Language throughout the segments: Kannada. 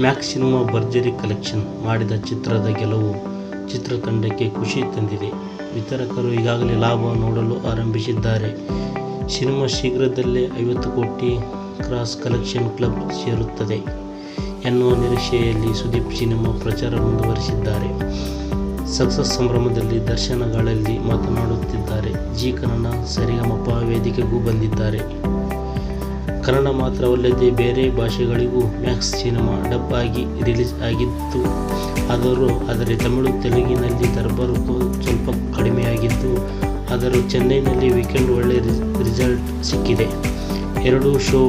ಮ್ಯಾಕ್ಸ್ ಸಿನಿಮಾ ಭರ್ಜರಿ ಕಲೆಕ್ಷನ್ ಮಾಡಿದ ಚಿತ್ರದ ಗೆಲುವು ಚಿತ್ರತಂಡಕ್ಕೆ ಖುಷಿ ತಂದಿದೆ. ವಿತರಕರು ಈಗಾಗಲೇ ಲಾಭ ನೋಡಲು ಆರಂಭಿಸಿದ್ದಾರೆ. ಸಿನಿಮಾ ಶೀಘ್ರದಲ್ಲೇ 50 ಕೋಟಿ ಕ್ರಾಸ್ ಕಲೆಕ್ಷನ್ ಕ್ಲಬ್ ಸೇರುತ್ತದೆ ಎನ್ನುವ ನಿರೀಕ್ಷೆಯಲ್ಲಿ ಸುದೀಪ್ ಸಿನಿಮಾ ಪ್ರಚಾರ ಮುಂದುವರಿಸಿದ್ದಾರೆ. ಸಕ್ಸಸ್ ಸಂಭ್ರಮದಲ್ಲಿ ದರ್ಶನಗಳಲ್ಲಿ ಮಾತನಾಡುತ್ತಿದ್ದಾರೆ. ಜಿ ಕನ್ನಡ, ಸರಿಗಮಪ ವೇದಿಕೆಗೂ ಬಂದಿದ್ದಾರೆ. ಕನ್ನಡ ಮಾತ್ರವಲ್ಲದೆ ಬೇರೆ ಭಾಷೆಗಳಿಗೂ ಮ್ಯಾಕ್ಸ್ ಸಿನಿಮಾ ಡಬ್ ಆಗಿ ರಿಲೀಸ್ ಆಗಿತ್ತು. ಆದರೆ ತಮಿಳು, ತೆಲುಗಿನಲ್ಲಿ ದರ್ಬಾರು ಸ್ವಲ್ಪ ಕಡಿಮೆಯಾಗಿದ್ದು, ಆದರೂ ಚೆನ್ನೈನಲ್ಲಿ ವೀಕೆಂಡ್ ಒಳ್ಳೆ ರಿಸಲ್ಟ್ ಸಿಕ್ಕಿದೆ. 2 ಶೋ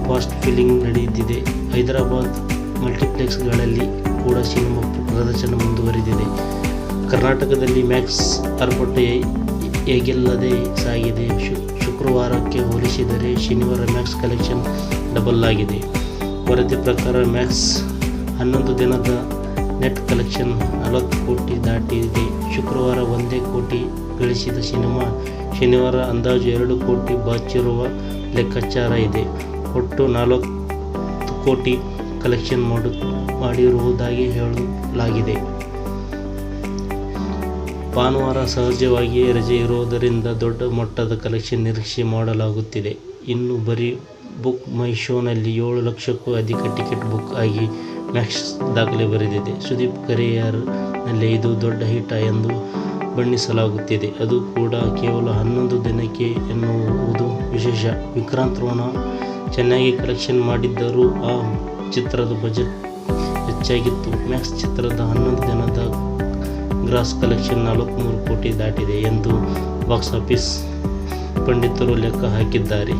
ಫಾಸ್ಟ್ ಫಿಲ್ಲಿಂಗ್ ನಡೆದಿದೆ. ಹೈದರಾಬಾದ್ ಮಲ್ಟಿಪ್ಲೆಕ್ಸ್ಗಳಲ್ಲಿ ಕೂಡ ಸಿನಿಮಾ ಪ್ರದರ್ಶನ ಮುಂದುವರಿದಿದೆ. ಕರ್ನಾಟಕದಲ್ಲಿ ಮ್ಯಾಕ್ಸ್ ಆರ್ಭಟ ಹೇಗಿಲ್ಲದೆ ಸಾಗಿದೆ. ಶುಕ್ರವಾರಕ್ಕೆ ಹೋಲಿಸಿದರೆ ಶನಿವಾರ ಮ್ಯಾಕ್ಸ್ ಕಲೆಕ್ಷನ್ ಡಬಲ್ ಆಗಿದೆ. ವರದಿ ಪ್ರಕಾರ ಮ್ಯಾಕ್ಸ್ 11 ದಿನದ ನೆಟ್ ಕಲೆಕ್ಷನ್ 40 ಕೋಟಿ ದಾಟಿದೆ. ಶುಕ್ರವಾರ 1 ಕೋಟಿ ಗಳಿಸಿದ ಸಿನಿಮಾ ಶನಿವಾರ ಅಂದಾಜು 2 ಕೋಟಿ ಬಾಚಿರುವ ಲೆಕ್ಕಾಚಾರ ಇದೆ. ಒಟ್ಟು 40 ಕೋಟಿ ಕಲೆಕ್ಷನ್ ಮಾಡಿರುವುದಾಗಿ ಹೇಳಲಾಗಿದೆ. ಭಾನುವಾರ ಸಹಜವಾಗಿಯೇ ರಜೆ ಇರುವುದರಿಂದ ದೊಡ್ಡ ಮೊತ್ತದ ಕಲೆಕ್ಷನ್ ನಿರೀಕ್ಷೆ ಮಾಡಲಾಗುತ್ತಿದೆ. ಇನ್ನು ಬರೀ ಬುಕ್ ಮೈ ಶೋನಲ್ಲಿ 7 ಲಕ್ಷಕ್ಕೂ ಅಧಿಕ ಟಿಕೆಟ್ ಬುಕ್ ಆಗಿ ಮ್ಯಾಕ್ಸ್ ದಾಖಲೆ ಬರೆದಿದೆ. ಸುದೀಪ್ ಕರಿಯರ್ನಲ್ಲಿ ಇದು ದೊಡ್ಡ ಹಿಟ್ ಎಂದು ಬಣ್ಣಿಸಲಾಗುತ್ತಿದೆ. ಅದು ಕೂಡ ಕೇವಲ 11 ದಿನಕ್ಕೆ ಎನ್ನುವುದು ವಿಶೇಷ. ವಿಕ್ರಾಂತ್ ರೋಣ ಚೆನ್ನಾಗಿ ಕಲೆಕ್ಷನ್ ಮಾಡಿದ್ದರೂ ಆ ಚಿತ್ರದ ಬಜೆಟ್ ಹೆಚ್ಚಾಗಿತ್ತು. ಮ್ಯಾಕ್ಸ್ ಚಿತ್ರದ 11 ದಿನದ ಗ್ರಾಸ್ ಕಲೆಕ್ಷನ್ 43 ಕೋಟಿ ದಾಟಿದೆ ಎಂದು ಬಾಕ್ಸ್ ಆಫೀಸ್ ಪಂಡಿತರು ಲೆಕ್ಕ ಹಾಕಿದ್ದಾರೆ.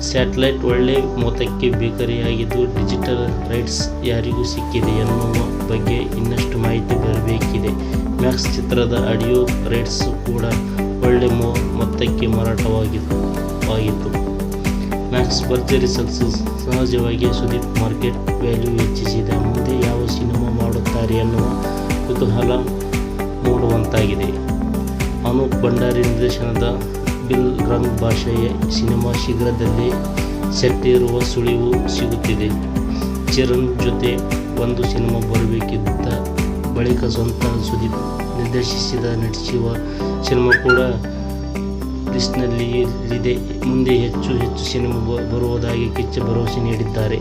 ಸ್ಯಾಟಲೈಟ್ ಒಳ್ಳೆ ಮೊತ್ತಕ್ಕೆ ಬೇಕರಿಯಾಗಿದ್ದು, ಡಿಜಿಟಲ್ ರೈಟ್ಸ್ ಯಾರಿಗೂ ಸಿಕ್ಕಿದೆ ಎನ್ನುವ ಬಗ್ಗೆ ಇನ್ನಷ್ಟು ಮಾಹಿತಿ ಬರಬೇಕಿದೆ. ಮ್ಯಾಕ್ಸ್ ಚಿತ್ರದ ಆಡಿಯೋ ರೈಟ್ಸ್ ಕೂಡ ಒಳ್ಳೆ ಮೊತ್ತಕ್ಕೆ ಮಾರಾಟವಾಗಿತ್ತು. ಮ್ಯಾಕ್ಸ್ ಭರ್ಜರಿ ಸಕ್ಸಸ್. ಸಹಜವಾಗಿ ಸುದೀಪ್ ಮಾರ್ಕೆಟ್ ವ್ಯಾಲ್ಯೂ ಹೆಚ್ಚಿಸಿದ. ಮುಂದೆ ಯಾವ ಸಿನಿಮಾ ಮಾಡುತ್ತಾರೆ ಎನ್ನುವ ಕುತೂಹಲ ಮೂಡುವಂತಾಗಿದೆ. ಅನೂಪ್ ಭಂಡಾರಿ ನಿರ್ದೇಶನದ ಬಿಲ್ ರಂಗ್ ಭಾಷೆಯ ಸಿನಿಮಾ ಶೀಘ್ರದಲ್ಲೇ ಸೆಟ್ಟೇರುವ ಸುಳಿವು ಸಿಗುತ್ತಿದೆ. ಚರಣ್ ಜೊತೆ ಒಂದು ಸಿನಿಮಾ ಬರಬೇಕಿದ್ದ ಬಳಿಕ ಸ್ವತಃ ಸುದೀಪ್ ನಟಿಸುವ ಸಿನಿಮಾ ಕೂಡ ಲಿಸ್ಟ್ನಲ್ಲಿದೆ. ಮುಂದೆ ಹೆಚ್ಚು ಸಿನಿಮಾ ಬರುವುದಾಗಿ ಕಿಚ್ಚ ಭರವಸೆ ನೀಡಿದ್ದಾರೆ.